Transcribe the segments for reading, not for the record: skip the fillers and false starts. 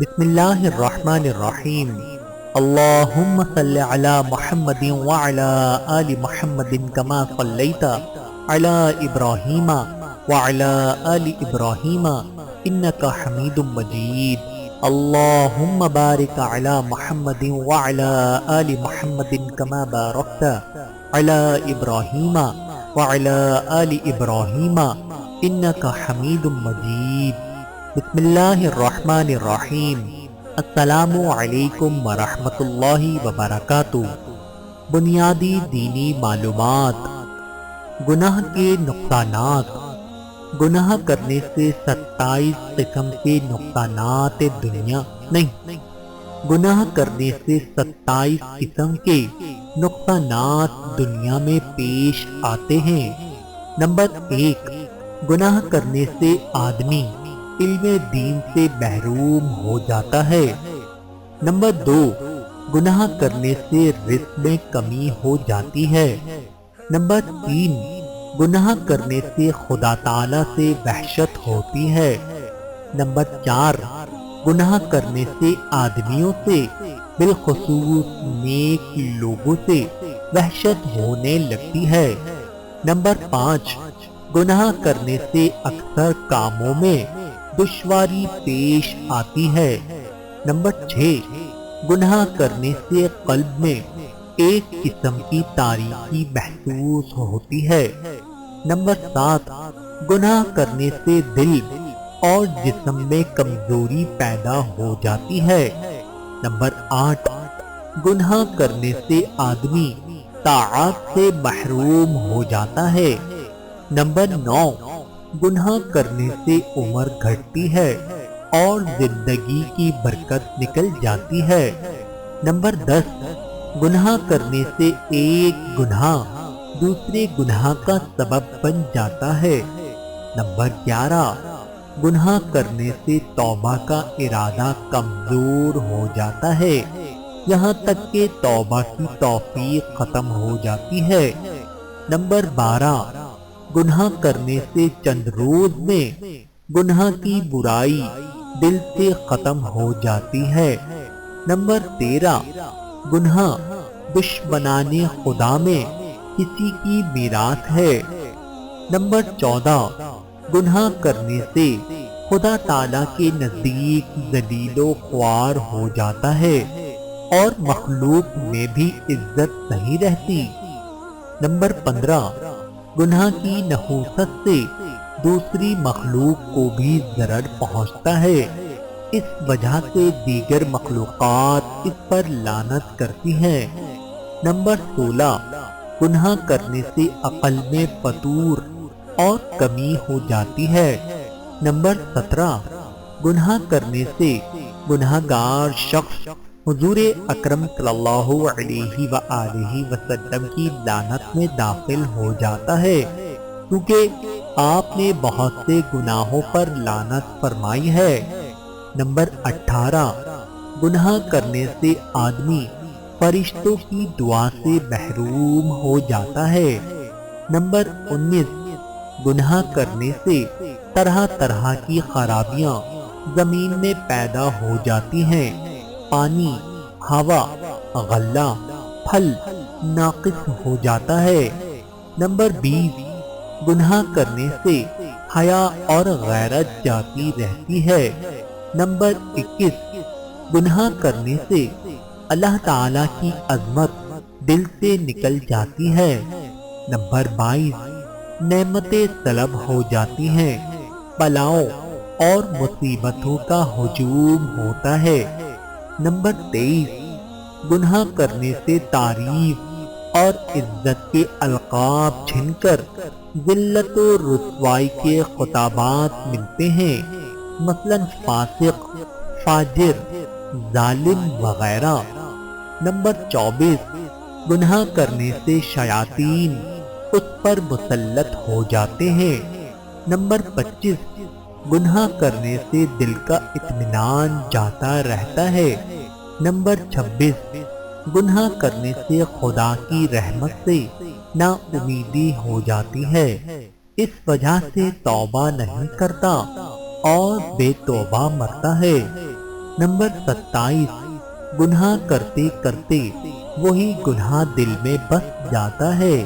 بسم اللہ الرحمن الرحیم۔ اللہم صلی علی محمد وعلی آل محمد کما صلیت علی ابراہیم وعلی آل ابراہیم انک حمید مجید۔ اللہم بارک علی محمد وعلی آل محمد کما بارکت علی ابراہیم وعلی آل ابراہیم انک حمید مجید۔ بسم اللہ الرحمن الرحیم۔ السلام علیکم ورحمۃ اللہ وبرکاتہ۔ بنیادی دینی معلومات۔ گناہ کے نقصانات۔ گناہ کرنے سے 27 قسم کے نقصانات دنیا نہیں، گناہ کرنے سے 27 قسم کے نقصانات دنیا میں پیش آتے ہیں۔ نمبر 1، گناہ کرنے سے آدمی علم دین سے محروم ہو جاتا ہے۔ نمبر 2، گناہ کرنے سے رزق میں کمی ہو جاتی ہے۔ نمبر 3، گناہ کرنے سے خدا تعالی سے وحشت ہوتی ہے۔ نمبر 4، گناہ کرنے سے آدمیوں سے بالخصوص نیک لوگوں سے وحشت ہونے لگتی ہے۔ نمبر 5، گناہ کرنے سے اکثر کاموں میں دشواری پیش آتی ہے۔ نمبر 6، گناہ کرنے سے قلب میں ایک قسم کی تاریکی محسوس ہوتی ہے۔ نمبر 7، گناہ کرنے سے دل اور جسم میں کمزوری پیدا ہو جاتی ہے۔ نمبر 8، گناہ کرنے سے آدمی طاعت سے محروم ہو جاتا ہے۔ نمبر 9، گناہ کرنے سے عمر گھٹتی ہے اور زندگی کی برکت نکل جاتی ہے۔ نمبر 10، گناہ کرنے سے ایک گناہ دوسرے گناہ کا سبب بن جاتا ہے۔ نمبر 11، گناہ کرنے سے توبہ کا ارادہ کمزور ہو جاتا ہے، یہاں تک کہ توبہ کی توفیق ختم ہو جاتی ہے۔ نمبر 12، گناہ کرنے سے چند روز میں گناہ کی برائی دل سے ختم ہو جاتی ہے۔ نمبر 13، گناہ دشمنان خدا میں کسی کی میراث ہے۔ نمبر 14، گناہ کرنے سے خدا تعالی کے نزدیک ذلیل و خوار ہو جاتا ہے اور مخلوق میں بھی عزت نہیں رہتی۔ نمبر 15، گناہ کی نحوست سے دوسری مخلوق کو بھی ضرر پہنچتا ہے، اس وجہ سے دیگر مخلوقات اس پر لعنت کرتی ہیں۔ نمبر 16، گناہ کرنے سے عقل میں فتور اور کمی ہو جاتی ہے۔ نمبر 17، گناہ کرنے سے گناہ گار شخص حضور اکرم صلی اللہ علیہ وآلہ وسلم کی لعنت میں داخل ہو جاتا ہے، کیونکہ آپ نے بہت سے گناہوں پر لعنت فرمائی ہے۔ نمبر 18، گناہ کرنے سے آدمی فرشتوں کی دعا سے محروم ہو جاتا ہے۔ نمبر 19، گناہ کرنے سے طرح طرح کی خرابیاں زمین میں پیدا ہو جاتی ہیں، پانی، ہوا، غلہ، پھل ناقص ہو جاتا ہے۔ نمبر 20، گناہ کرنے سے حیا اور غیرت جاتی رہتی ہے۔ نمبر 21، گناہ کرنے سے اللہ تعالی کی عظمت دل سے نکل جاتی ہے۔ نمبر 22، نعمتیں طلب ہو جاتی ہیں، بلاؤں اور مصیبتوں کا ہجوم ہوتا ہے۔ نمبر 23، گناہ کرنے سے تعریف اور عزت کے القاب چھن کر ذلت و رسوائی کے خطابات ملتے ہیں، مثلا فاسق، فاجر، ظالم وغیرہ۔ نمبر 24، گناہ کرنے سے شیاطین اس پر مسلط ہو جاتے ہیں۔ نمبر 25، گناہ کرنے سے دل کا اطمینان جاتا رہتا ہے۔ نمبر 26، گناہ کرنے سے خدا کی رحمت سے نا امیدی ہو جاتی ہے، اس وجہ سے توبہ نہیں کرتا اور بے توبہ مرتا ہے۔ نمبر 27، گناہ کرتے کرتے وہی گناہ دل میں بس جاتا ہے،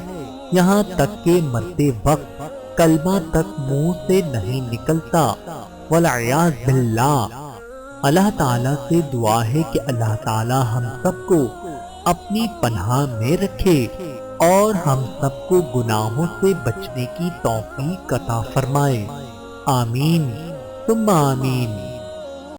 یہاں تک کہ مرتے وقت کلمہ تک منہ سے نہیں نکلتا، والعیاذ باللہ۔ اللہ تعالیٰ سے دعا ہے کہ اللہ تعالیٰ ہم سب کو اپنی پناہ میں رکھے اور ہم سب کو گناہوں سے بچنے کی توفیق عطا فرمائے، آمین ثم آمین۔